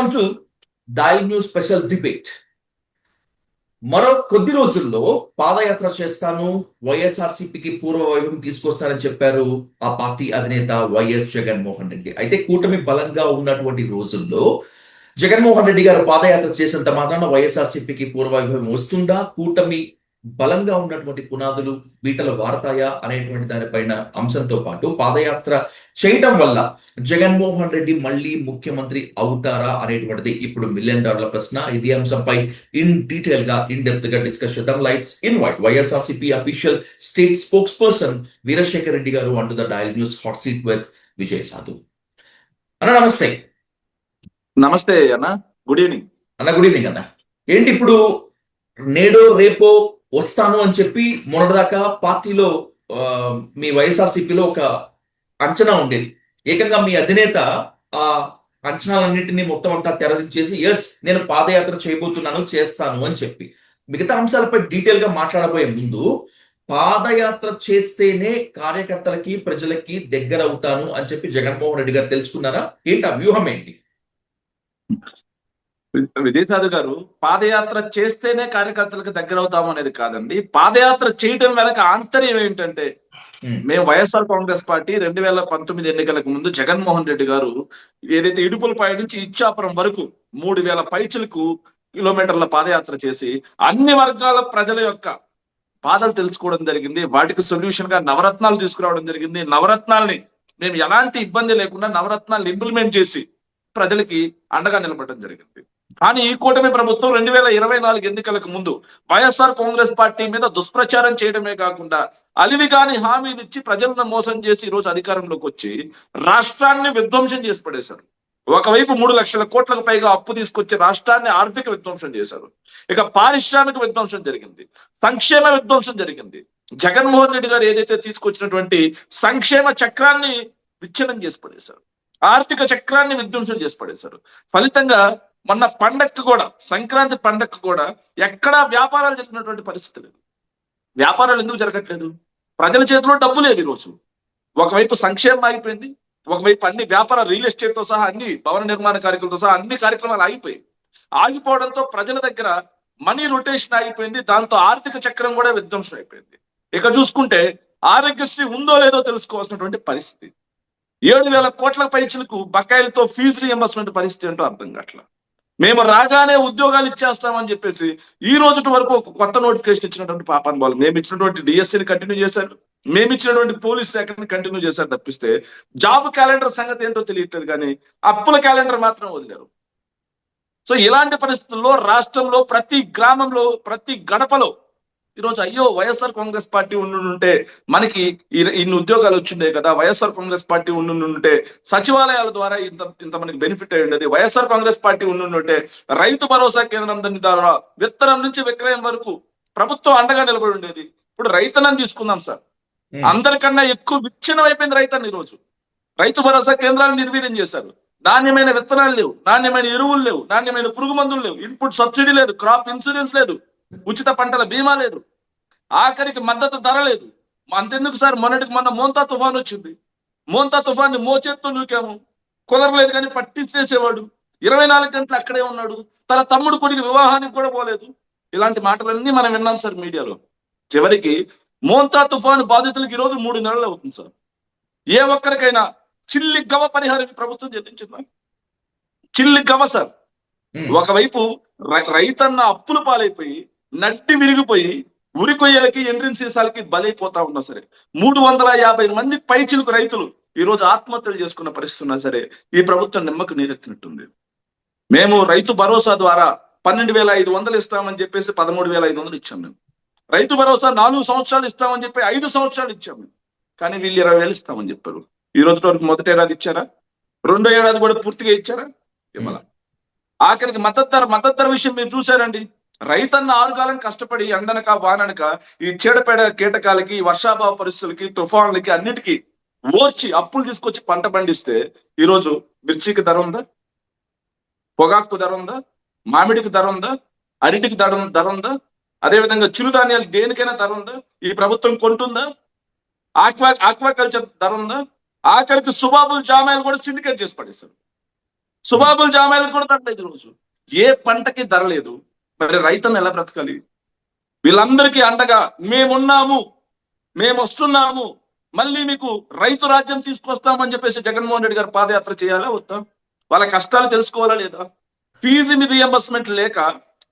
Welcome to dial news special debate. మరో కొద్ది రోజుల్లో పాదయాత్ర చేస్తాను, వైఎస్ఆర్సీపీకి పూర్వ వైభవం తీసుకొస్తానని చెప్పారు ఆ పార్టీ అధినేత వైఎస్ జగన్మోహన్ రెడ్డి. అయితే కూటమి బలంగా ఉన్నటువంటి రోజుల్లో జగన్మోహన్ రెడ్డి గారు పాదయాత్ర చేసినంత మాత్రాన వైఎస్ఆర్సీపీకి పూర్వ వైభవం వస్తుందా? కూటమి బలంగా ఉన్నటువంటి పునాదులు బీటలు వారతాయా అనేటువంటి దానిపైన అంశంతో పాటు పాదయాత్ర చేయటం వల్ల జగన్మోహన్ రెడ్డి మళ్ళీ ముఖ్యమంత్రి అవుతారా అనేటువంటిది ఇప్పుడు $1,000,000 ప్రశ్న. ఇదే అంశంపై ఇన్ డీటెయిల్ గా ఇన్ డెప్త్ గా డిస్కస్ చేద్దాం. Lights invite YSRCP official state spokes person Veerasekhar Reddy గారు అంటూ the dial news hot seat with Vijay సాధు. అన్న నమస్తే. నమస్తే అన్న, గుడ్ ఈవినింగ్ అన్న. గుడ్ ఈవినింగ్ అన్న. ఏంటి ఇప్పుడు నేడో రేపో వస్తాను అని చెప్పి మొన్నటిదాకా పార్టీలో మీ వైఎస్ఆర్సీపీలో ఒక అంచనా ఉండేది. ఏకంగా మీ అధినేత ఆ అంచనాలన్నింటినీ మొత్తం అంతా తెరదించేసి ఎస్ నేను పాదయాత్ర చేయబోతున్నాను, చేస్తాను అని చెప్పి మిగతా అంశాలపై డీటెయిల్ గా మాట్లాడబోయే ముందు పాదయాత్ర చేస్తేనే కార్యకర్తలకి ప్రజలకి దగ్గర అవుతాను అని చెప్పి జగన్మోహన్ రెడ్డి గారు తెలుసుకున్నారా? ఏంటి ఆ వ్యూహం ఏంటి? విజయసాధు గారు, పాదయాత్ర చేస్తేనే కార్యకర్తలకు దగ్గర అవుతాము అనేది కాదండి. పాదయాత్ర చేయడం వెనక ఆంతర్యం ఏంటంటే, మేము వైఎస్ఆర్ కాంగ్రెస్ పార్టీ 2019 ఎన్నికలకు ముందు జగన్మోహన్ రెడ్డి గారు ఏదైతే ఇడుపులపై నుంచి ఇచ్చాపురం వరకు 3,000 పైచులకు కిలోమీటర్ల పాదయాత్ర చేసి అన్ని వర్గాల ప్రజల యొక్క బాధలు తెలుసుకోవడం జరిగింది. వాటికి సొల్యూషన్ గా నవరత్నాలు తీసుకురావడం జరిగింది. నవరత్నాల్ని మేము ఎలాంటి ఇబ్బంది లేకుండా నవరత్నాలను ఇంప్లిమెంట్ చేసి ప్రజలకి అండగా నిలబడడం జరిగింది. కానీ ఈ కూటమి ప్రభుత్వం 2024 ఎన్నికలకు ముందు వైఎస్ఆర్ కాంగ్రెస్ పార్టీ మీద దుష్ప్రచారం చేయడమే కాకుండా అలివి కాని హామీలు ఇచ్చి ప్రజలను మోసం చేసి ఈ రోజు అధికారంలోకి వచ్చి రాష్ట్రాన్ని విధ్వంసం చేసి పడేశారు. ఒకవైపు 3 లక్షల కోట్లకు పైగా అప్పు తీసుకొచ్చి రాష్ట్రాన్ని ఆర్థిక విధ్వంసం చేశారు. ఇక పారిశ్రామిక విధ్వంసం జరిగింది, సంక్షేమ విధ్వంసం జరిగింది. జగన్మోహన్ రెడ్డి గారు ఏదైతే తీసుకొచ్చినటువంటి సంక్షేమ చక్రాన్ని విచ్ఛిన్నం చేసి పడేశారు, ఆర్థిక చక్రాన్ని విధ్వంసం చేసి పడేశారు. ఫలితంగా మొన్న పండక్కి కూడా, సంక్రాంతి పండక్కి కూడా ఎక్కడా వ్యాపారాలు జరిగినటువంటి పరిస్థితి లేదు. వ్యాపారాలు ఎందుకు జరగట్లేదు? ప్రజల చేతిలో డబ్బు లేదు. ఈరోజు ఒకవైపు సంక్షేమం ఆగిపోయింది, ఒకవైపు అన్ని వ్యాపార రియల్ ఎస్టేట్ తో సహా అన్ని భవన నిర్మాణ కార్యక్రమాలతో సహా అన్ని కార్యక్రమాలు ఆగిపోయాయి. ఆగిపోవడంతో ప్రజల దగ్గర మనీ రొటేషన్ ఆగిపోయింది. దాంతో ఆర్థిక చక్రం కూడా విధ్వంసం అయిపోయింది. ఇక చూసుకుంటే ఆరోగ్యశ్రీ ఉందో లేదో తెలుసుకోవాల్సినటువంటి పరిస్థితి. 7,000 కోట్ల పైచులకు బకాయిలతో ఫీజు రీఎంబర్స్మెంట్ పరిస్థితి ఏంటో అర్థం కావట్లా. మేము రాగానే ఉద్యోగాలు ఇచ్చేస్తామని చెప్పేసి ఈ రోజు వరకు ఒక కొత్త నోటిఫికేషన్ ఇచ్చినటువంటి పాపాన్ని వాళ్ళు మేము ఇచ్చినటువంటి డిఎస్సీని కంటిన్యూ చేశారు, మేము ఇచ్చినటువంటి పోలీస్ శాఖని కంటిన్యూ చేశారు తప్పిస్తే జాబ్ క్యాలెండర్ సంగతి ఏంటో తెలియట్లేదు. కానీ అప్పుల క్యాలెండర్ మాత్రం వదిలేరు. సో ఇలాంటి పరిస్థితుల్లో రాష్ట్రంలో ప్రతి గ్రామంలో ప్రతి గడపలో ఈరోజు అయ్యో వైఎస్ఆర్ కాంగ్రెస్ పార్టీ ఉండుంటే మనకి ఇన్ని ఉద్యోగాలు వచ్చిండే కదా, వైఎస్ఆర్ కాంగ్రెస్ పార్టీ ఉండుంటే సచివాలయాల ద్వారా ఇంత మనకి బెనిఫిట్ అయి ఉండేది, వైఎస్ఆర్ కాంగ్రెస్ పార్టీ ఉండుంటే రైతు భరోసా కేంద్రం ద్వారా విత్తనం నుంచి విక్రయం వరకు ప్రభుత్వం అండగా నిలబడి ఉండేది. ఇప్పుడు రైతన్నని తీసుకుందాం సార్, అందరికన్నా ఎక్కువ విచ్ఛిన్నం అయిపోయింది రైతన్న. ఈరోజు రైతు భరోసా కేంద్రాలను నిర్వీర్యం చేశారు. నాణ్యమైన విత్తనాలు లేవు, నాణ్యమైన ఎరువులు లేవు, నాణ్యమైన పురుగు మందులు లేవు, ఇన్పుట్ సబ్సిడీ లేదు, క్రాప్ ఇన్సూరెన్స్ లేదు, ఉచిత పంటల బీమా లేదు, ఆఖరికి మద్దతు ధర లేదు. అంతెందుకు సార్, మొన్న మోంతా తుఫాన్ వచ్చింది. మోంతా తుఫాన్ని మోచేత్తో నూకాము, కుదరలేదు కానీ పట్టించేసేవాడు 24 గంటలు అక్కడే ఉన్నాడు. తన తమ్ముడు కొడుకు వివాహానికి కూడా పోలేదు. ఇలాంటి మాటలన్నీ మనం విన్నాం సార్ మీడియాలో. చివరికి మోంతా తుఫాను బాధితులకు ఈరోజు 3 నెలలు అవుతుంది సార్. ఏ ఒక్కరికైనా చిల్లి గవ పరిహారం ప్రభుత్వం చెల్లించిందా? చిల్లి గవ సార్. ఒకవైపు రైతన్న అప్పుల పాలైపోయి నడ్డి విరిగిపోయి ఉరి కొయ్యలకి ఎండ్రిన్ సీసాలకి బలైపోతా ఉన్నా సరే 350 మంది పైచిలకు రైతులు ఈ రోజు ఆత్మహత్యలు చేసుకున్న పరిస్థితి ఉన్నా సరే ఈ ప్రభుత్వం నిమ్మకు నీరెత్తినట్టుంది. మేము రైతు భరోసా ద్వారా 12,500 ఇస్తామని చెప్పేసి 13,500 ఇచ్చాం. మేము రైతు భరోసా 4 సంవత్సరాలు ఇస్తామని చెప్పి 5 సంవత్సరాలు ఇచ్చాము. కానీ వీళ్ళు 20,000 ఇస్తామని చెప్పారు. ఈ రోజు వరకు మొదటి ఏడాది ఇచ్చారా? రెండో ఏడాది కూడా పూర్తిగా ఇచ్చారా? ఇవ్వాల. ఆఖరికి మద్దతు ధర విషయం మీరు చూసారండి. రైతన్న 6 కాలం కష్టపడి ఎండనక వాననక ఈ చీడపేడ కీటకాలకి, వర్షాభావ పరిస్థితులకి, తుఫాన్లకి అన్నిటికీ ఓర్చి అప్పులు తీసుకొచ్చి పంట పండిస్తే ఈరోజు మిర్చికి ధర ఉందా? పొగాకు ధర ఉందా? మామిడికి ధర ఉందా? అరటికి ధర ఉందా? అదేవిధంగా చిరుధాన్యాలు దేనికైనా ధర ఉందా? ఈ ప్రభుత్వం కొంటుందా? ఆక్వాకల్చర్ ధర ఉందా? ఆఖరికి సుబాబుల్ జామాయిలు కూడా సిండికేట్ చేసి పడేశారు. సుబాబుల్ జామాయిలకు కూడా ధర లేదు రోజు. ఏ పంటకి ధర లేదు. మరి రైతులను ఎలా బ్రతకాలి? వీళ్ళందరికీ అండగా మేమున్నాము, మేము వస్తున్నాము, మళ్ళీ మీకు రైతు రాజ్యం తీసుకొస్తామని చెప్పేసి జగన్మోహన్ రెడ్డి గారు పాదయాత్ర చేయాలా వద్దా? వాళ్ళ కష్టాలు తెలుసుకోవాలా లేదా? ఫీజు రీఎంబర్స్మెంట్ లేక,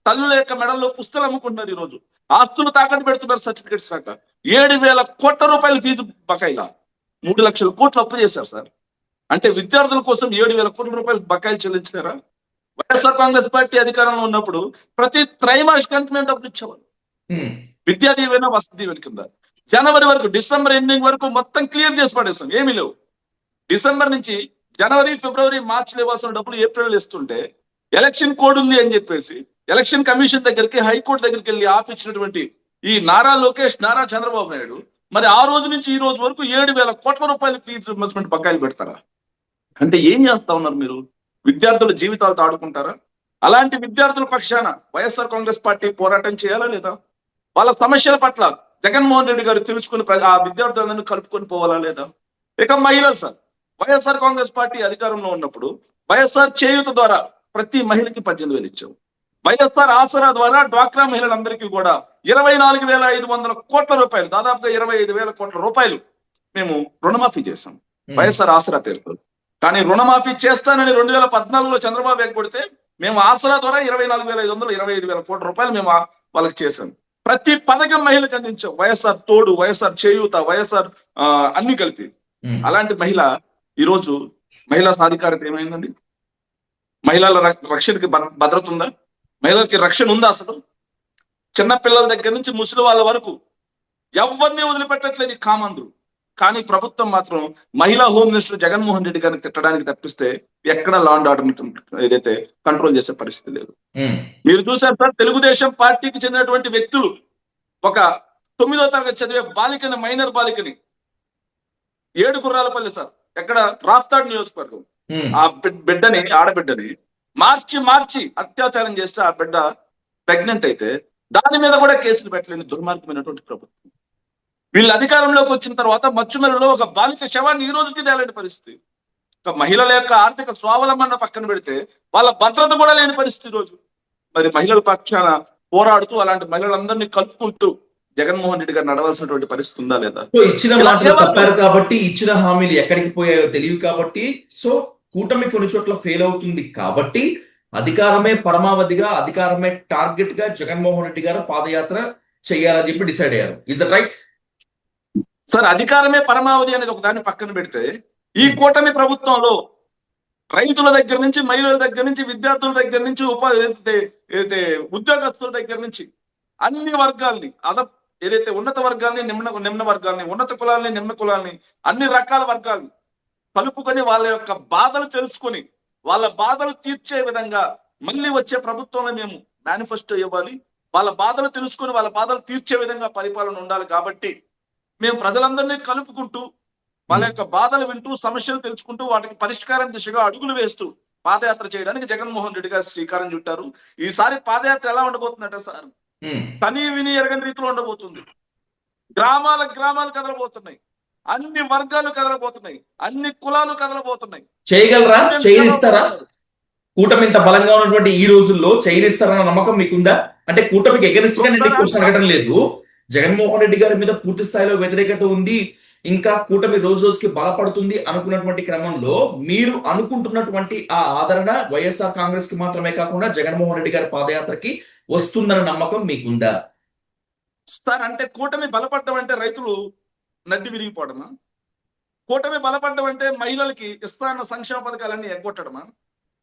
తల్లు లేక మెడల్లో పుస్తకాలు అమ్ముకుంటున్నారు. ఈ రోజు ఆస్తులు తాకట్టు పెడుతున్నారు. సర్టిఫికేట్స్ దాకా 7,000 కోట్ల రూపాయల ఫీజు బకాయిలా 3 లక్షల కోట్లు అప్పు చేశారు సార్. అంటే విద్యార్థుల కోసం 7,000 కోట్ల రూపాయలు బకాయిలు చెల్లించారా? వైఎస్ఆర్ కాంగ్రెస్ పార్టీ అధికారంలో ఉన్నప్పుడు ప్రతి త్రైమాసికానికి మేము డబ్బులు ఇచ్చేవాళ్ళు. విద్యా దీవెన, వసతి దీవెన కింద జనవరి వరకు, డిసెంబర్ ఎండింగ్ వరకు మొత్తం క్లియర్ చేసి పడేస్తాం. ఏమీ లేవు. డిసెంబర్ నుంచి జనవరి, ఫిబ్రవరి, మార్చి లేవాల్సిన డబ్బులు ఏప్రిల్ ఇస్తుంటే ఎలక్షన్ కోడ్ ఉంది అని చెప్పేసి ఎలక్షన్ కమిషన్ దగ్గరికి, హైకోర్టు దగ్గరికి వెళ్ళి ఆపించినటువంటి ఈ నారా లోకేష్, నారా చంద్రబాబు నాయుడు మరి ఆ రోజు నుంచి ఈ రోజు వరకు 7,000 కోట్ల రూపాయల ఫీజు రియంబర్స్మెంట్ బకాయిలు పెడతారా? అంటే ఏం చేస్తా ఉన్నారు మీరు? విద్యార్థుల జీవితాలతో ఆడుకుంటారా? అలాంటి విద్యార్థుల పక్షాన వైఎస్ఆర్ కాంగ్రెస్ పార్టీ పోరాటం చేయాలా లేదా? వాళ్ళ సమస్యల పట్ల జగన్మోహన్ రెడ్డి గారు తెలుసుకుని ఆ విద్యార్థులందరినీ కలుపుకొని పోవాలా లేదా? ఇక మహిళలు సార్, వైఎస్ఆర్ కాంగ్రెస్ పార్టీ అధికారంలో ఉన్నప్పుడు వైఎస్ఆర్ చేయూత ద్వారా ప్రతి మహిళకి 18,000 ఇచ్చాం. వైఎస్ఆర్ ఆసరా ద్వారా డ్వాక్రా మహిళలందరికీ కూడా 24,500 కోట్ల రూపాయలు, దాదాపుగా 25,000 కోట్ల రూపాయలు మేము రుణమాఫీ చేశాం వైఎస్ఆర్ ఆసరా పేరుతో. కానీ రుణమాఫీ చేస్తానని 2014లో చంద్రబాబు ఎగ్గొడితే మేము ఆసరా ద్వారా 24,500, 25,000 కోట్ల రూపాయలు మేము వాళ్ళకి చేశాం. ప్రతి పథకం మహిళలకు అందించాం. వైఎస్ఆర్ తోడు, వైఎస్ఆర్ చేయూత, వైఎస్ఆర్ అన్ని కలిపి. అలాంటి మహిళ ఈరోజు మహిళా సాధికారత ఏమైందండి? మహిళల రక్షణకి భద్రత ఉందా? మహిళలకి రక్షణ ఉందా? అసలు చిన్న పిల్లల దగ్గర నుంచి ముసలి వాళ్ళ వరకు ఎవరిని వదిలిపెట్టట్లేదు ఈ కామందులు. కానీ ప్రభుత్వం మాత్రం మహిళా హోమ్ మినిస్టర్ జగన్మోహన్ రెడ్డి గారిని తిట్టడానికి తప్పిస్తే ఎక్కడ లా అండ్ ఆర్డర్ ఏదైతే కంట్రోల్ చేసే పరిస్థితి లేదు. మీరు చూసారు సార్, తెలుగుదేశం పార్టీకి చెందినటువంటి వ్యక్తులు ఒక 9వ తరగతి చదివే బాలికని, మైనర్ బాలికని, 7 గుర్రాలపల్లి సార్, ఎక్కడ రాఫ్తాడ్ నియోజకవర్గం, ఆ బిడ్డని, ఆడబిడ్డని మార్చి అత్యాచారం చేస్తే ఆ బిడ్డ ప్రెగ్నెంట్ అయితే దాని మీద కూడా కేసులు పెట్టలేని దుర్మార్గమైనటువంటి ప్రభుత్వం. వీళ్ళు అధికారంలోకి వచ్చిన తర్వాత మచ్చుమెలలో ఒక బాలిక శవాన్ని ఈ రోజుకి తేలేని పరిస్థితి. ఒక మహిళల యొక్క ఆర్థిక స్వావలంబన పక్కన పెడితే వాళ్ళ భద్రత కూడా లేని పరిస్థితి రోజు. మరి మహిళల పక్షాన పోరాడుతూ అలాంటి మహిళలందరినీ కలుపుకుంటూ జగన్మోహన్ రెడ్డి గారు నడవాల్సినటువంటి పరిస్థితి ఉందా లేదా? ఇచ్చిన మాటలు తప్పారు కాబట్టి, ఇచ్చిన హామీలు ఎక్కడికి పోయాయో తెలియదు కాబట్టి, సో కూటమి కొన్ని చోట్ల ఫెయిల్ అవుతుంది కాబట్టి అధికారమే పరమావధిగా, అధికారమే టార్గెట్ గా జగన్మోహన్ రెడ్డి గారు పాదయాత్ర చేయాలని చెప్పి డిసైడ్ అయ్యారు. Is that right sir? అధికారమే పరమావధి అనేది ఒక దాన్ని పక్కన పెడితే ఈ కూటమి ప్రభుత్వంలో రైతుల దగ్గర నుంచి, మహిళల దగ్గర నుంచి, విద్యార్థుల దగ్గర నుంచి, ఏదైతే ఉద్యోగస్తుల దగ్గర నుంచి అన్ని వర్గాల్ని, ఏదైతే ఉన్నత వర్గాల్ని, నిమ్న వర్గాల్ని, ఉన్నత కులాల్ని, నిమ్న కులాల్ని, అన్ని రకాల వర్గాల్ని కలుపుకొని వాళ్ళ యొక్క బాధలు తెలుసుకొని వాళ్ళ బాధలు తీర్చే విధంగా మళ్ళీ వచ్చే ప్రభుత్వంలో మేము మేనిఫెస్టో ఇవ్వాలి. వాళ్ళ బాధలు తెలుసుకొని వాళ్ళ బాధలు తీర్చే విధంగా పరిపాలన ఉండాలి. కాబట్టి మేము ప్రజలందరినీ కలుపుకుంటూ వాళ్ళ యొక్క బాధలు వింటూ, సమస్యలు తెలుసుకుంటూ, వాటికి పరిష్కారం దిశగా అడుగులు వేస్తూ పాదయాత్ర చేయడానికి జగన్మోహన్ రెడ్డి గారు శ్రీకారం చుట్టారు. ఈసారి పాదయాత్ర ఎలా ఉండబోతుందంటే సార్, కనీ విని ఎరగని రీతిలో ఉండబోతుంది. గ్రామాలు కదలబోతున్నాయి, అన్ని వర్గాలు కదలబోతున్నాయి, అన్ని కులాలు కదలబోతున్నాయి. చేయగలరా? చేయనిస్తారా? కూటమి ఇంత బలంగా ఉన్నటువంటి ఈ రోజుల్లో చేయనిస్తారన్న నమ్మకం మీకుందా? అంటే కూటమికి ఎగనిస్ట్ గా నేను ఎక్కువ అడగడం లేదు. జగన్మోహన్ రెడ్డి గారి మీద పూర్తి స్థాయిలో వ్యతిరేకత ఉంది, ఇంకా కూటమి రోజు రోజుకి బలపడుతుంది అనుకున్నటువంటి క్రమంలో మీరు అనుకుంటున్నటువంటి ఆ ఆదరణ వైఎస్ఆర్ కాంగ్రెస్ కి మాత్రమే కాకుండా జగన్మోహన్ రెడ్డి గారి పాదయాత్రకి వస్తుందన్న నమ్మకం మీకుందా? సార్, అంటే కూటమి బలపడడం అంటే రైతులు నడ్డి విరిగిపోవడమా? కూటమి బలపడడం అంటే మహిళలకి ఇస్తాన్న సంక్షేమ పథకాలన్నీ ఎగ్గొట్టడమా?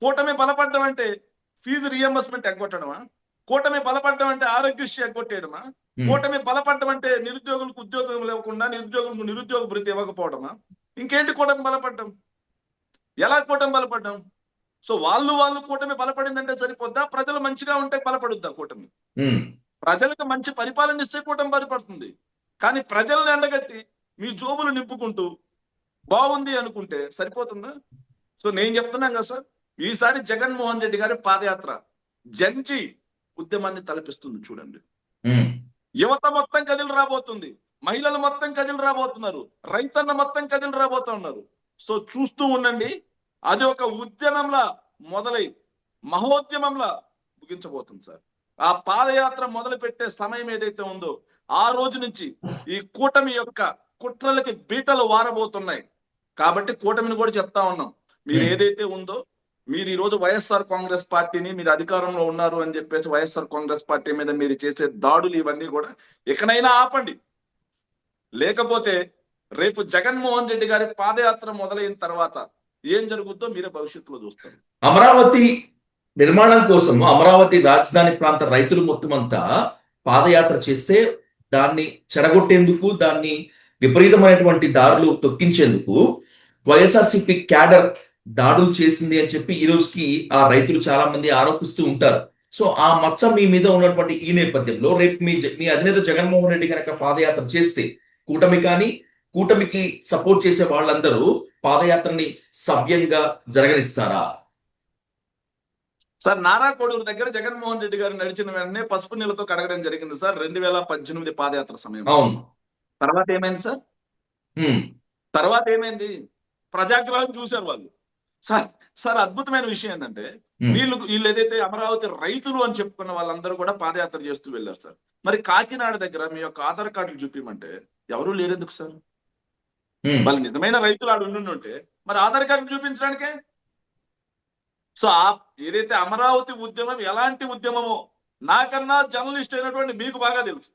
కూటమి బలపడడం అంటే ఫీజు రియంబర్స్మెంట్ ఎగ్గొట్టడమా? కూటమి బలపడడం అంటే ఆరోగ్యశ్రీ ఎగ్గొట్టేయడమా? కూటమి బలపడడం అంటే నిరుద్యోగులకు ఉద్యోగం ఇవ్వకుండా, నిరుద్యోగులకు నిరుద్యోగ భృతి ఇవ్వకపోవడమా? ఇంకేంటి కూటమి బలపడడం? ఎలా కూటమి బలపడడం? సో వాళ్ళు కూటమి బలపడిందంటే సరిపోద్దా? ప్రజలు మంచిగా ఉంటే బలపడుద్దా కూటమి? ప్రజలకు మంచి పరిపాలన ఇస్తే కూటమి బలపడుతుంది. కానీ ప్రజల్ని ఎండగట్టి మీ జోబులు నింపుకుంటూ బాగుంది అనుకుంటే సరిపోతుందా? సో నేను చెప్తున్నాను కదా సార్, ఈసారి జగన్మోహన్ రెడ్డి గారి పాదయాత్ర జంజి ఉద్యమాన్ని తలపిస్తుంది. చూడండి, యువత మొత్తం కదిలి రాబోతుంది, మహిళలు మొత్తం కదిలి రాబోతున్నారు, రైతన్న మొత్తం కదిలి రాబోతున్నారు. సో చూస్తూ ఉండండి, అది ఒక ఉద్యమంలా మొదలై మహోద్యమంలా ముగించబోతుంది సార్. ఆ పాదయాత్ర మొదలు పెట్టే సమయం ఏదైతే ఉందో ఆ రోజు నుంచి ఈ కూటమి యొక్క కుట్రలకి బీటలు వారబోతున్నాయి. కాబట్టి కూటమిని కూడా చెప్తా ఉన్నాం, మీరు ఏదైతే ఉందో మీరు ఈ రోజు వైఎస్ఆర్ కాంగ్రెస్ పార్టీని, మీరు అధికారంలో ఉన్నారు అని చెప్పేసి వైఎస్ఆర్ కాంగ్రెస్ పార్టీ మీద మీరు చేసే దాడులు ఇవన్నీ కూడా ఇకనైనా ఆపండి. లేకపోతే రేపు జగన్మోహన్ రెడ్డి గారి పాదయాత్ర మొదలైన తర్వాత ఏం జరుగుతుందో మీరే భవిష్యత్తులో చూస్తారు. అమరావతి నిర్మాణం కోసం అమరావతి రాజధాని ప్రాంత రైతులు మొత్తం అంతా పాదయాత్ర చేస్తే దాన్ని చెడగొట్టేందుకు, దాన్ని విపరీతమైనటువంటి దారులు తొక్కించేందుకు వైఎస్ఆర్సీపీ క్యాడర్ దాడులు చేసింది అని చెప్పి ఈ రోజుకి ఆ రైతులు చాలా మంది ఆరోపిస్తూ ఉంటారు. సో ఆ మచ్చ మీ మీద ఉన్నటువంటి ఈ నేపథ్యంలో రేపు మీ అధినేత జగన్మోహన్ రెడ్డి కనుక పాదయాత్ర చేస్తే కూటమికి సపోర్ట్ చేసే వాళ్ళందరూ పాదయాత్రని సవ్యంగా జరగనిస్తారా? సార్, నారా కోడూరు దగ్గర జగన్మోహన్ రెడ్డి గారు నడిచిన వెంటనే పసుపు నీళ్ళతో కడగడం జరిగింది సార్ 2018 పాదయాత్ర సమయం. అవును. తర్వాత ఏమైంది సార్? ఏమైంది? ప్రజాగ్రహం చూశారు వాళ్ళు. సార్ అద్భుతమైన విషయం ఏంటంటే వీళ్ళు ఏదైతే అమరావతి రైతులు అని చెప్పుకున్న వాళ్ళందరూ కూడా పాదయాత్ర చేస్తూ వెళ్ళారు సార్. మరి కాకినాడ దగ్గర మీ యొక్క ఆధార్ కార్డులు చూపించమంటే ఎవరూ లేరెందుకు సార్? వాళ్ళు నిజమైన రైతులు ఆడు ఉంటే మరి ఆధార్ కార్డు చూపించడానికే. సో ఏదైతే అమరావతి ఉద్యమం ఎలాంటి ఉద్యమమో నాకన్నా జర్నలిస్ట్ అయినటువంటి మీకు బాగా తెలుసు.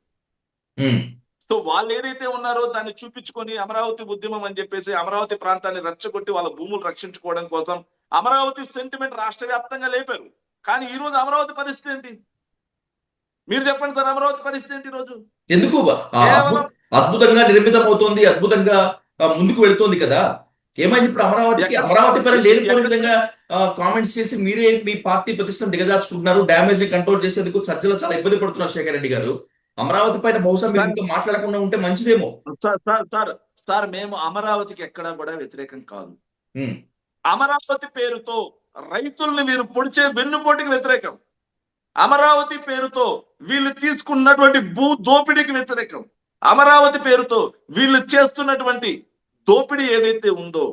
సో వాళ్ళు ఏదైతే ఉన్నారో దాన్ని చూపించుకొని అమరావతి ఉద్యమం అని చెప్పేసి అమరావతి ప్రాంతాన్ని రెచ్చగొట్టి వాళ్ళ భూములు రక్షించుకోవడం కోసం అమరావతి సెంటిమెంట్ రాష్ట్ర వ్యాప్తంగా లేపారు. కానీ ఈ రోజు అమరావతి పరిస్థితి ఏంటి? మీరు చెప్పండి సార్, అమరావతి పరిస్థితి ఏంటి ఈ రోజు? ఎందుకు అద్భుతంగా నిర్మితం అవుతోంది, అద్భుతంగా ముందుకు వెళ్తోంది కదా. ఏమైంది ఇప్పుడు? అమరావతి పైన లేనిపోయిన విధంగా కామెంట్స్ చేసి మీరే మీ పార్టీ ప్రతిష్టను దిగజార్చుకుంటున్నారు. డ్యామేజ్ ని కంట్రోల్ చేసేందుకు సజ్జలు చాలా ఇబ్బంది పడుతున్నారు. శేఖర్ రెడ్డి గారు, అమరావతి పైన బహుశా మీరు ఇంకా మాట్లాడకుండా ఉంటే మంచిదేమో. సార్ మేము అమరావతికి ఎక్కడా కూడా వ్యతిరేకం కాదు. అమరావతి పేరుతో రైతుల్ని మీరు పొడిచే వెన్నుపోటుకి వ్యతిరేకం. అమరావతి పేరుతో వీళ్ళు తీసుకున్నటువంటి భూ దోపిడీకి వ్యతిరేకం. అమరావతి పేరుతో వీళ్ళు చేస్తున్నటువంటి దోపిడీ ఏదైతే ఉందో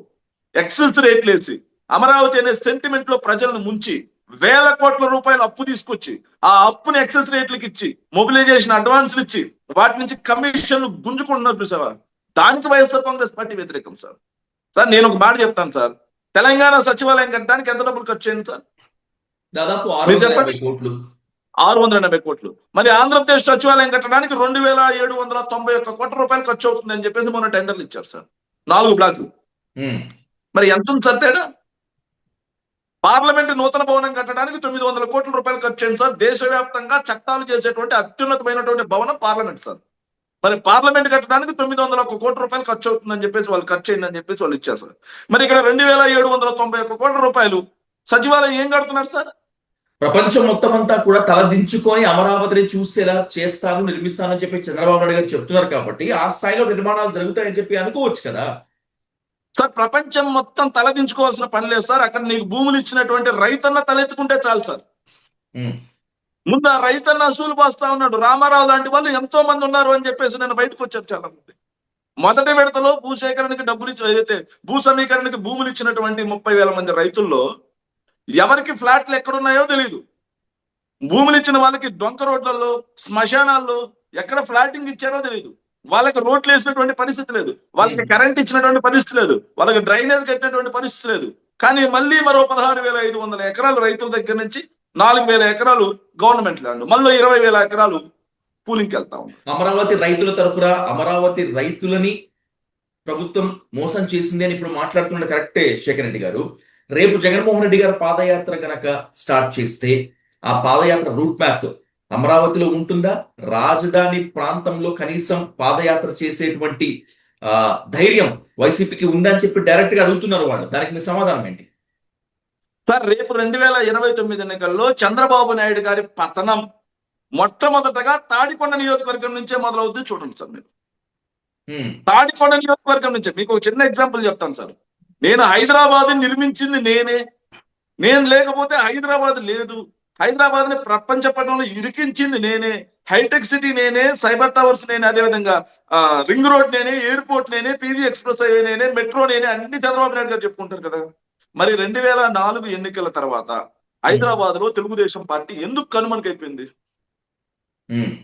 ఎక్సెల్స్ రేట్లేసి అమరావతి అనే సెంటిమెంట్ లో ప్రజలను ముంచి వేల కోట్ల రూపాయలు అప్పు తీసుకొచ్చి ఆ అప్పుని ఎక్సెస్ రేట్లకు ఇచ్చి మొబిలైజేషన్ అడ్వాన్స్లు ఇచ్చి వాటి నుంచి కమిషన్లు గుంజుకుంటున్నారు చూసావా? దానికి వైఎస్ఆర్ కాంగ్రెస్ పార్టీ వ్యతిరేకం సార్. నేను ఒక మాట చెప్తాను సార్, తెలంగాణ సచివాలయం కట్టడానికి ఎంత డబ్బులు ఖర్చు అయింది సార్? దాదాపు 680 కోట్లు. మరి ఆంధ్రప్రదేశ్ సచివాలయం కట్టడానికి 2791 కోట్ల రూపాయలు ఖర్చు అవుతుంది అని చెప్పేసి మొన్న టెండర్లు ఇచ్చారు సార్, 4 బ్లాక్లు. మరి ఎంత ఉంది సార్ తేడా? పార్లమెంట్ నూతన భవనం కట్టడానికి 900 కోట్ల రూపాయలు ఖర్చు అయింది సార్. దేశవ్యాప్తంగా చట్టాలు చేసేటువంటి అత్యున్నతమైనటువంటి భవనం పార్లమెంట్ సార్. మరి పార్లమెంట్ కట్టడానికి 901 కోట్ల రూపాయలు ఖర్చు అవుతుందని చెప్పేసి వాళ్ళు ఖర్చు అయిందని చెప్పేసి వాళ్ళు ఇచ్చారు సార్. మరి ఇక్కడ 2791 కోట్ల రూపాయలు సచివాలయం ఏం కడుతున్నారు సార్? ప్రపంచం మొత్తం అంతా కూడా తలదించుకొని అమరావతిని చూసేలా చేస్తాను, నిర్మిస్తానని చెప్పి చంద్రబాబు నాయుడు గారు చెప్తున్నారు. కాబట్టి ఆ స్థాయిలో నిర్మాణాలు జరుగుతాయని చెప్పి అనుకోవచ్చు కదా సార్. ప్రపంచం మొత్తం తలదించుకోవాల్సిన పని లేదు సార్. అక్కడ నీకు భూములు ఇచ్చినటువంటి రైతన్న తలెత్తుకుంటే చాలు సార్. ముందు ఆ రైతన్న అసూలు పోస్తా ఉన్నాడు. రామారావు లాంటి వాళ్ళు ఎంతో మంది ఉన్నారు అని చెప్పేసి నేను బయటకు వచ్చారు చాలా మంది. మొదటి విడతలో భూసేకరణకి డబ్బులు ఇచ్చి ఏదైతే భూ సమీకరణకి భూములు ఇచ్చినటువంటి 30,000 మంది రైతుల్లో ఎవరికి ఫ్లాట్లు ఎక్కడున్నాయో తెలియదు. భూములు ఇచ్చిన వాళ్ళకి డొంక రోడ్లలో, శ్మశానాల్లో ఎక్కడ ఫ్లాటింగ్ ఇచ్చారో తెలియదు. వాళ్ళకి రోడ్లు వేసినటువంటి పరిస్థితి లేదు, వాళ్ళకి కరెంట్ ఇచ్చినటువంటి పరిస్థితి లేదు, వాళ్ళకి డ్రైనేజ్ కట్టినటువంటి పరిస్థితి లేదు. కానీ మళ్ళీ మరో 16,500 ఎకరాలు రైతుల దగ్గర నుంచి 4,000 ఎకరాలు గవర్నమెంట్ ల్యాండ్, మళ్ళీ 20,000 ఎకరాలు పూలింగ్కి వెళ్తా ఉంది. అమరావతి రైతుల తరపున అమరావతి రైతులని ప్రభుత్వం మోసం చేసింది అని ఇప్పుడు మాట్లాడుతున్న కరెక్టే శేఖర్ రెడ్డి గారు. రేపు జగన్మోహన్ రెడ్డి గారు పాదయాత్ర కనుక స్టార్ట్ చేస్తే ఆ పాదయాత్ర రూట్ మ్యాప్ అమరావతిలో ఉంటుందా? రాజధాని ప్రాంతంలో కనీసం పాదయాత్ర చేసేటువంటి ధైర్యం వైసీపీకి ఉందని చెప్పి డైరెక్ట్ గా అడుగుతున్నారు వాళ్ళు. దానికి మీ సమాధానం ఏంటి సార్? రేపు 2029 ఎన్నికల్లో చంద్రబాబు నాయుడు గారి పతనం మొట్టమొదటగా తాడికొండ నియోజకవర్గం నుంచే మొదలవుతుంది. చూడండి సార్, మీరు తాడికొండ నియోజకవర్గం నుంచే. మీకు ఒక చిన్న ఎగ్జాంపుల్ చెప్తాను సార్. నేను హైదరాబాద్ నిర్మించింది నేను లేకపోతే హైదరాబాద్ లేదు. హైదరాబాద్ ని ప్రపంచ పటంలో ఇరికించింది నేనే. హైటెక్ సిటీ నేనే, సైబర్ టవర్స్ నేనే, అదేవిధంగా రింగ్ రోడ్ నేనే, ఎయిర్పోర్ట్ నేనే, పీవీ ఎక్స్ప్రెస్ హైవే నేనే, మెట్రో నేనే, అన్ని చంద్రబాబు నాయుడు గారు చెప్పుకుంటారు కదా. మరి 2004 ఎన్నికల తర్వాత హైదరాబాద్ లో తెలుగుదేశం పార్టీ ఎందుకు కనుమరుగైపోయింది?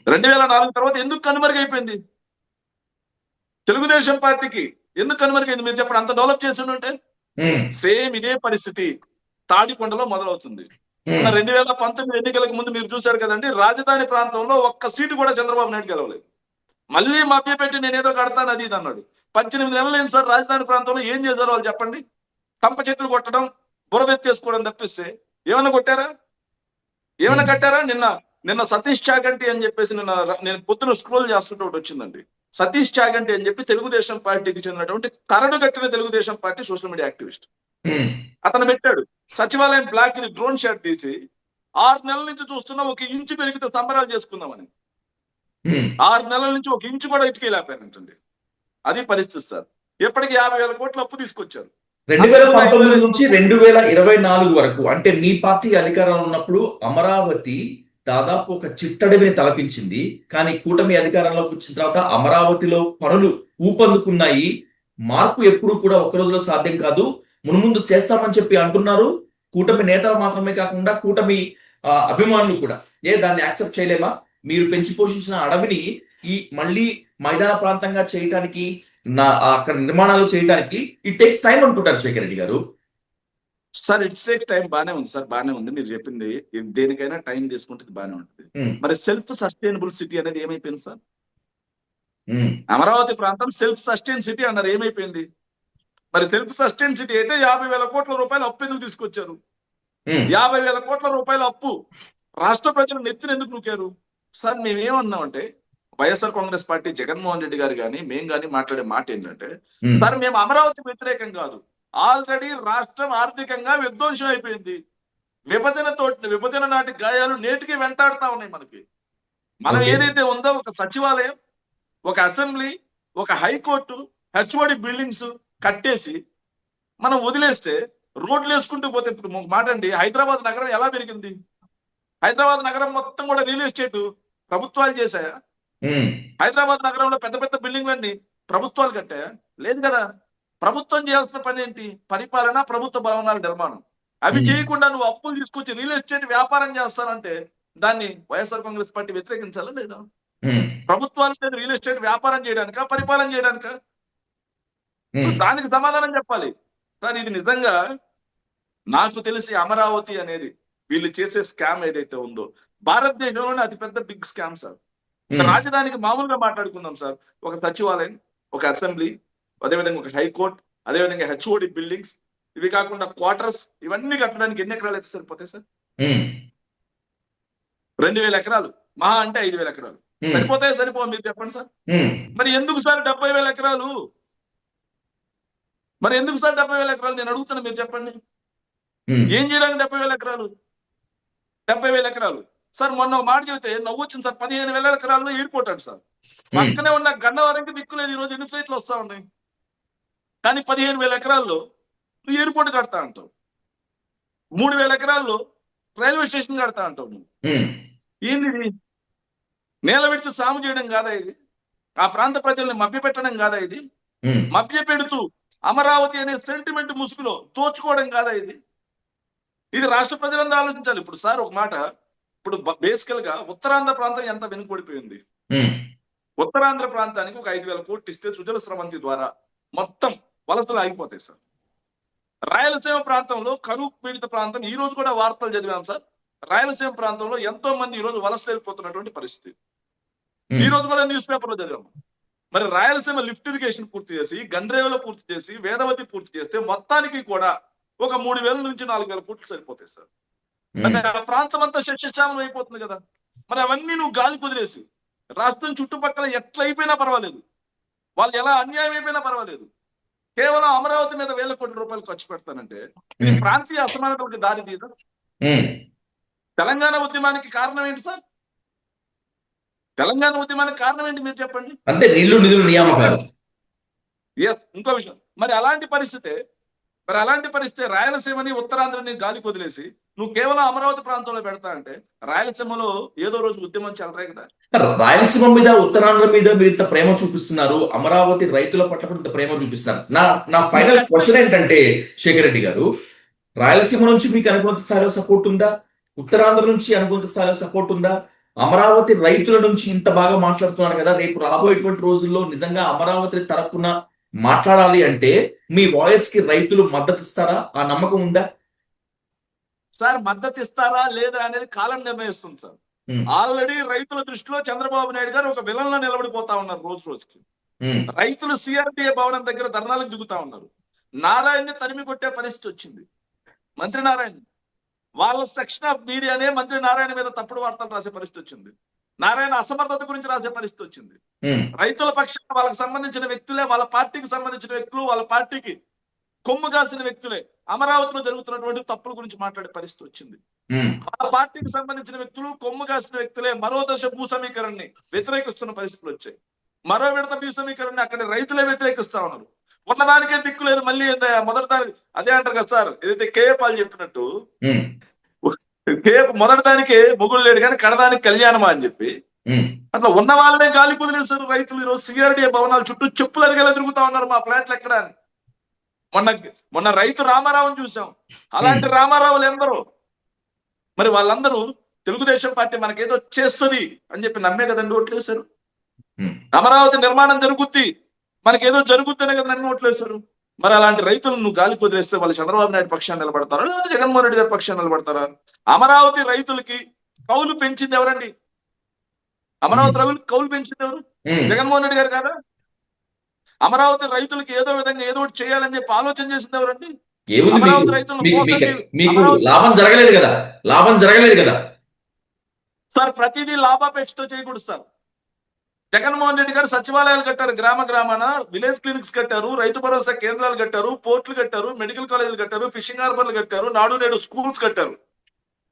2004 తర్వాత ఎందుకు కనుమరుగైపోయింది? తెలుగుదేశం పార్టీకి ఎందుకు కనుమరుగైంది? మీరు చెప్పండి. అంత డెవలప్ చేసి ఉంటే సేమ్ ఇదే పరిస్థితి తాడికొండలో మొదలవుతుంది. 2019 ఎన్నికలకు ముందు మీరు చూశారు కదండి, రాజధాని ప్రాంతంలో ఒక్క సీటు కూడా చంద్రబాబు నాయుడు గెలవలేదు. మళ్ళీ మభ్యపెట్టి నేనేదో కడతాను అది ఇది అన్నాడు. 18 నెలలు ఏంటి సార్ రాజధాని ప్రాంతంలో ఏం చేశారో వాళ్ళు చెప్పండి. కంప చెట్లు కొట్టడం, బురదెత్తేసుకోవడం తప్పిస్తే ఏమన్నా కొట్టారా? ఏమన్నా కట్టారా? నిన్న సతీష్ చాగంటి అని చెప్పేసి నేను పొద్దున స్క్రోల్ చేస్తుంటే ఒకటి వచ్చిందండి. సతీష్ చాగంటి అని చెప్పి తెలుగుదేశం పార్టీకి చెందినటువంటి కరడు కట్టిన Telugu Desam party social media activist. అతను పెట్టాడు సచివాలయం బ్లాక్ ని డ్రోన్ షాట్ తీసి 6 నెలల నుంచి చూస్తున్నా 1 ఇంచు పెరిగితే సంబరాలు చేసుకుందామని. 6 నెలల నుంచి 1 ఇంచు కూడా ఇటుకెళ్ళిపోయారంటండి. అది పరిస్థితి సార్. ఎప్పటికి 50,000 కోట్ల అప్పు తీసుకొచ్చారు. 2019 నుంచి 2024 వరకు, అంటే మీ పార్టీ అధికారంలో ఉన్నప్పుడు అమరావతి దాదాపు ఒక చిట్టడవిని తలపించింది. కానీ కూటమి అధికారంలోకి వచ్చిన తర్వాత అమరావతిలో పనులు ఊపందుకున్నాయి. మార్పు ఎప్పుడు కూడా ఒక్క రోజులో సాధ్యం కాదు, మున్ముందు చేస్తామని చెప్పి అంటున్నారు. కూటమి నేతలు మాత్రమే కాకుండా కూటమి అభిమానులు కూడా దాన్ని యాక్సెప్ట్ చేయలేమా? మీరు పెంచి పోషించిన అడవిని ఈ మళ్ళీ మైదాన ప్రాంతంగా చేయటానికి, అక్కడ నిర్మాణాలు చేయడానికి ఇట్ టేక్స్ టైం అనుకుంటారు శేఖర్ రెడ్డి గారు. సార్ ఇట్స్ టేక్ టైం బానే ఉంది సార్, బానే ఉంది. మీరు చెప్పింది దేనికైనా టైం తీసుకుంటే బానే ఉంటుంది. మరి సెల్ఫ్ సస్టైనబుల్ సిటీ అనేది ఏమైపోయింది సార్? అమరావతి ప్రాంతం సెల్ఫ్ సస్టైన్ సిటీ అన్నారు, ఏమైపోయింది? మరి సెల్ఫ్ సస్టైన్ సిటీ అయితే 50,000 కోట్ల రూపాయలు అప్పు ఎందుకు తీసుకొచ్చారు? 50,000 కోట్ల రూపాయల అప్పు రాష్ట్ర ప్రజలు నెత్తిన ఎందుకు నూకారు? సార్ మేమేమన్నామంటే, వైఎస్ఆర్ కాంగ్రెస్ పార్టీ జగన్మోహన్ రెడ్డి గారు కానీ మేము కానీ మాట్లాడే మాట ఏంటంటే, సార్ మేము అమరావతి వ్యతిరేకం కాదు, ఆల్రెడీ రాష్ట్రం ఆర్థికంగా విధ్వంసం అయిపోయింది. విభజన నాటి గాయాలు నేటికి వెంటాడుతా ఉన్నాయి మనకి. మనం ఏదైతే ఉందో ఒక సచివాలయం, ఒక అసెంబ్లీ, ఒక హైకోర్టు, హెచ్ఓడి బిల్డింగ్స్ కట్టేసి మనం వదిలేస్తే రోడ్లు వేసుకుంటూ పోతే, ఇప్పుడు మాట అండి, హైదరాబాద్ నగరం ఎలా పెరిగింది? హైదరాబాద్ నగరం మొత్తం కూడా రియల్ ఎస్టేట్ ప్రభుత్వాలు చేశాయా? హైదరాబాద్ నగరంలో పెద్ద పెద్ద బిల్డింగ్లన్నీ ప్రభుత్వాలు కట్టాయా? లేదు కదా. ప్రభుత్వం చేయాల్సిన పని ఏంటి? పరిపాలన, ప్రభుత్వ భవనాల నిర్మాణం. అవి చేయకుండా నువ్వు అప్పులు తీసుకొచ్చి రియల్ ఎస్టేట్ వ్యాపారం చేస్తానంటే దాన్ని వైఎస్ఆర్ కాంగ్రెస్ పార్టీ వ్యతిరేకించాలా లేదా? ప్రభుత్వాల మీద రియల్ ఎస్టేట్ వ్యాపారం చేయడానికా, పరిపాలన చేయడానికా? దానికి సమాధానం చెప్పాలి సార్. ఇది నిజంగా నాకు తెలిసి అమరావతి అనేది వీళ్ళు చేసే స్కామ్ ఏదైతే ఉందో భారతదేశంలోనే అతిపెద్ద బిగ్ స్కామ్ సార్. రాజధానికి మామూలుగా మాట్లాడుకుందాం సార్, ఒక సచివాలయం, ఒక అసెంబ్లీ, అదేవిధంగా ఒక హైకోర్టు, అదేవిధంగా హెచ్ఓడి బిల్డింగ్స్, ఇవి కాకుండా క్వార్టర్స్, ఇవన్నీ కట్టడానికి ఎన్ని ఎకరాలు అయితే సరిపోతాయి సార్? 2,000 ఎకరాలు మహా అంటే 5,000 ఎకరాలు సరిపోతాయి, సరిపో మీరు చెప్పండి సార్. మరి ఎందుకు సార్ 70,000 ఎకరాలు? మరి ఎందుకు సార్ 70,000 ఎకరాలు? నేను అడుగుతున్నా, మీరు చెప్పండి. ఏం చేయడానికి 70,000 ఎకరాలు? 70,000 ఎకరాలు సార్. మొన్న మాట చెబితే నవ్వు వచ్చింది సార్. 15,000 ఎకరాల్లో ఎయిర్పోర్ట్ అంట సార్. పక్కనే ఉన్న గన్నవరంకి దిక్కులేదు. ఈ రోజు ఎన్ని ఫ్లైట్లు వస్తా ఉన్నాయి? కానీ 15,000 ఎకరాల్లో నువ్వు ఎయిర్పోర్ట్ కడతా అంటావు, 3,000 ఎకరాల్లో రైల్వే స్టేషన్ కడతా అంటావు. నువ్వు ఏంది? నేల విడిచి సాము చేయడం కాదా ఇది? ఆ ప్రాంత ప్రజల్ని మభ్యపెట్టడం కాదా ఇది? మభ్యపెడుతూ అమరావతి అనే సెంటిమెంట్ ముసుగులో దోచుకోవడం కాదా ఇది? ఇది రాష్ట్ర ప్రజలందరూ ఆలోచించాలి. ఇప్పుడు సార్ ఒక మాట, ఇప్పుడు బేసికల్ గా ఉత్తరాంధ్ర ప్రాంతం ఎంత వెనుకబడిపోయింది. ఉత్తరాంధ్ర ప్రాంతానికి ఒక 5,000 కోట్లు ఇస్తే సుజల స్రవంతి ద్వారా మొత్తం వలసలు ఆగిపోతాయి సార్. రాయలసీమ ప్రాంతంలో కరువు పీడిత ప్రాంతం, ఈ రోజు కూడా వార్తలు చదివాం సార్. రాయలసీమ ప్రాంతంలో ఎంతో మంది ఈ రోజు వలస వెళ్ళిపోతున్నటువంటి పరిస్థితి ఈ రోజు కూడా న్యూస్ పేపర్ లో చదివాము. మరి రాయలసీమ లిఫ్ట్ ఇరిగేషన్ పూర్తి చేసి, గండ్రేవులో పూర్తి చేసి, వేదవతి పూర్తి చేస్తే మొత్తానికి కూడా ఒక 3,000 నుంచి 4,000 కోట్లు సరిపోతాయి సార్. ఆ ప్రాంతం అంతా శస్యశ్యామలం అయిపోతుంది కదా. మరి అవన్నీ నువ్వు గాలి కుదిరేసి రాష్ట్రం చుట్టుపక్కల ఎట్లా అయిపోయినా పర్వాలేదు, వాళ్ళు ఎలా అన్యాయం అయిపోయినా పర్వాలేదు, కేవలం అమరావతి మీద 1,000 కోట్ల రూపాయలు ఖర్చు పెడతానంటే ఇది ప్రాంతీయ అసమానతలకు దారి తీయదు. తెలంగాణ ఉద్యమానికి కారణం ఏంటి సార్? తెలంగాణ ఉద్యమానికి కారణం ఏంటి మీరు చెప్పండి? అంటే నీళ్లు నిధులు నియామకాలు. ఇంకో విషయం, మరి అలాంటి పరిస్థితి రాయలసీమని ఉత్తరాంధ్రని గాలి వదిలేసి నువ్వు కేవలం అమరావతి ప్రాంతంలో పెడతా అంటే రాయలసీమలో ఏదో రోజు ఉద్యమం చెలరే కదా. రాయలసీమ మీద, ఉత్తరాంధ్ర మీద మీరు ఇంత ప్రేమ చూపిస్తున్నారు, అమరావతి రైతుల పట్ల కూడా ఇంత ప్రేమ చూపిస్తున్నారు. నా ఫైనల్ క్వశ్చన్ ఏంటంటే శేఖర్ రెడ్డి గారు, రాయలసీమ నుంచి మీకు అనుకున్నంత స్థాయిలో సపోర్ట్ ఉందా? ఉత్తరాంధ్ర నుంచి అనుకున్నంత స్థాయిలో సపోర్ట్ ఉందా? అమరావతి రైతుల నుంచి ఇంత బాగా మాట్లాడుతున్నారు కదా, రేపు రాబోయేటువంటి రోజుల్లో నిజంగా అమరావతి తరపున మాట్లాడాలి అంటే మీ వాయిస్ కి రైతులు మద్దతు ఇస్తారా? ఆ నమ్మకం ఉందా? సార్ మద్దతు ఇస్తారా లేదా అనేది కాలం నిర్ణయిస్తుంది సార్. ఆల్రెడీ రైతుల దృష్టిలో చంద్రబాబు నాయుడు గారు ఒక విలన్లో నిలబడిపోతా ఉన్నారు రోజు రోజుకి. రైతులు సిఆర్డీఏ భవనం దగ్గర ధర్నాలకు దిగుతా ఉన్నారు. నారాయణని తరిమి కొట్టే పరిస్థితి వచ్చింది. మంత్రి నారాయణ వాళ్ళ సెక్షన్ ఆఫ్ మీడియానే మంత్రి నారాయణ మీద తప్పుడు వార్తలు రాసే పరిస్థితి వచ్చింది. నారాయణ అసమర్థత గురించి రాసే పరిస్థితి వచ్చింది. రైతుల పక్షాన వాళ్ళకి సంబంధించిన వ్యక్తులే, వాళ్ళ పార్టీకి సంబంధించిన వ్యక్తులు, వాళ్ళ పార్టీకి కొమ్ము కాసిన వ్యక్తులే అమరావతిలో జరుగుతున్నటువంటి తప్పుల గురించి మాట్లాడే పరిస్థితి వచ్చింది. వాళ్ళ పార్టీకి సంబంధించిన వ్యక్తులు, కొమ్ము కాసిన వ్యక్తులే మరో దశ భూ సమీకరణని వ్యతిరేకిస్తున్న పరిస్థితులు వచ్చాయి. మరో విడత భూ సమీకరణని అక్కడ రైతులే వ్యతిరేకిస్తా ఉన్నారు. ఉన్నదానికే దిక్కు లేదు. మళ్ళీ మొదటి దానికి అదే అంటారు కదా సార్, ఏదైతే కేఏపాల్ చెప్పినట్టు మొదటి దానికి మొగుడు లేడు కానీ కడదానికి కళ్యాణమా అని చెప్పి అట్లా ఉన్న వాళ్ళనే గాలి కుదిలేశారు రైతులు. ఈరోజు సిఆర్డీఏ భవనాల చుట్టూ చెప్పులు అదిగేలా తిరుగుతా ఉన్నారు మా ఫ్లాట్లు ఎక్కడ. మొన్న రైతు రామారావుని చూసాం. అలాంటి రామారావులు ఎందరో. మరి వాళ్ళందరూ తెలుగుదేశం పార్టీ మనకేదో చేస్తుంది అని చెప్పి నమ్మే కదండి ఓట్లు వేశారు. అమరావతి నిర్మాణం జరుగుద్ది, మనకేదో జరుగుద్దనే కదా నమ్మి ఓట్లు వేశారు. మరి అలాంటి రైతులను నువ్వు గాలి కుదిరేస్తే వాళ్ళు చంద్రబాబు నాయుడు పక్షాన్ని నిలబడతారా లేదా జగన్మోహన్ రెడ్డి గారి పక్షాన్ని నిలబడతారా? అమరావతి రైతులకి కౌలు పెంచింది ఎవరండి? అమరావతి రైతులకు కౌలు పెంచింది ఎవరు? జగన్మోహన్ రెడ్డి గారు కాదా? అమరావతి రైతులకి ఏదో విధంగా ఏదో ఒకటి చేయాలని చెప్పి ఆలోచన చేసింది ఎవరండి? అమరావతి రైతులు లాభం జరగలేదు కదా, లాభం జరగలేదు కదా సార్. ప్రతిదీ లాభాపేక్షతో చేయకూడదు సార్. జగన్మోహన్ రెడ్డి గారు సచివాలయాలు కట్టారు, గ్రామ గ్రామాన విలేజ్ క్లినిక్స్ కట్టారు, రైతు భరోసా కేంద్రాలు కట్టారు, పోర్టులు కట్టారు, మెడికల్ కాలేజీలు కట్టారు, ఫిషింగ్ హార్బర్లు కట్టారు, నాడు నేడు స్కూల్స్ కట్టారు.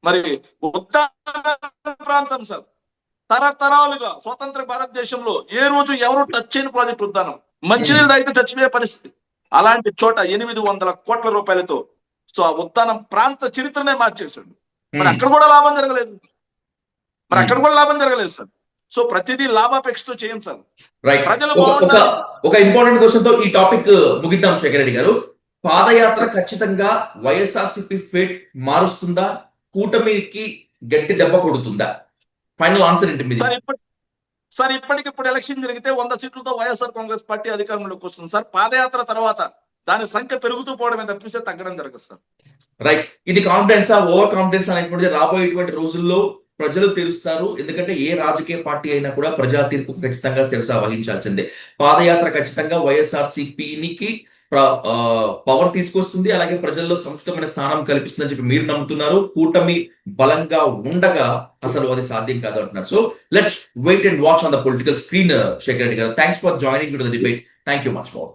మరి ఉత్తర ప్రాంతం సార్ తరతరాలుగా స్వతంత్ర భారతదేశంలో ఏ రోజు ఎవరు టచ్ చేయని ప్రాజెక్ట్ ఉద్దానం. మంచినీళ్ళు అయితే చచ్చిపోయే పరిస్థితి. అలాంటి చోట 800 కోట్ల రూపాయలతో సో ఆ ఉద్దానం ప్రాంత చరిత్రనే మార్చేశాడు. మరి అక్కడ కూడా లాభం జరగలేదు సార్. సో ప్రతిదీ లాభాపేక్షతో చేయం సార్. ప్రజలు ఒక ఇంపార్టెంట్ క్వశ్చన్ తో ఈ టాపిక్ ముగిద్దాం. శేఖర్ రెడ్డి గారు, పాదయాత్ర ఖచ్చితంగా వైఎస్ఆర్సీపీ ఫేట్ మారుస్తుందా? కూటమికి గట్టి దెబ్బ కొడుతుందా? ఫైనల్ ఆన్సర్ ఏంటి సార్? ఇప్పటికిప్పుడు ఎలక్షన్ జరిగితే 100 సీట్లతో వైఎస్ఆర్ కాంగ్రెస్ పార్టీ అధికారంలోకి వస్తుంది సార్. పాదయాత్ర తర్వాత దాని సంఖ్య పెరుగుతూ పోవడమే తప్పిస్తే తగ్గడం జరగదు సార్. రైట్. ఇది కాన్ఫిడెన్సా, ఓవర్ కాన్ఫిడెన్స్ అనేటువంటిది రాబోయేటువంటి రోజుల్లో ప్రజలు తెలుస్తారు. ఎందుకంటే ఏ రాజకీయ పార్టీ అయినా కూడా ప్రజా తీర్పుకు ఖచ్చితంగా శిరస వహించాల్సిందే. పాదయాత్ర ఖచ్చితంగా వైఎస్ఆర్సీపీకి పవర్ తీసుకొస్తుంది, అలాగే ప్రజల్లో సముచితమైన స్థానం కల్పిస్తుందని చెప్పి మీరు నమ్ముతున్నారు. కూటమి బలంగా ఉండగా అసలు అది సాధ్యం కాదు అంటున్నారు. So let's wait and watch on the political screen. Shekhar Reddy garu, thanks for joining to the debate. Thank you much for